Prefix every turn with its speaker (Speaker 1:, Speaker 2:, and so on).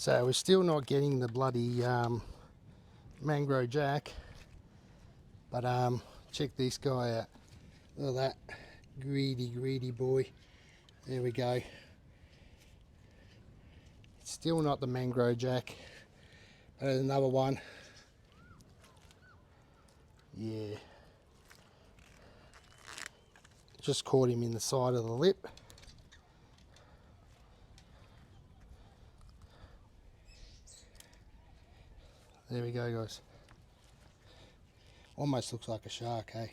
Speaker 1: So we're still not getting the bloody mangrove jack, but check this guy out. Look at that greedy boy. There we go. It's still not the mangrove jack, but there's another one. Yeah, just caught him in the side of the lip. There we go, guys. Almost looks like a shark, hey?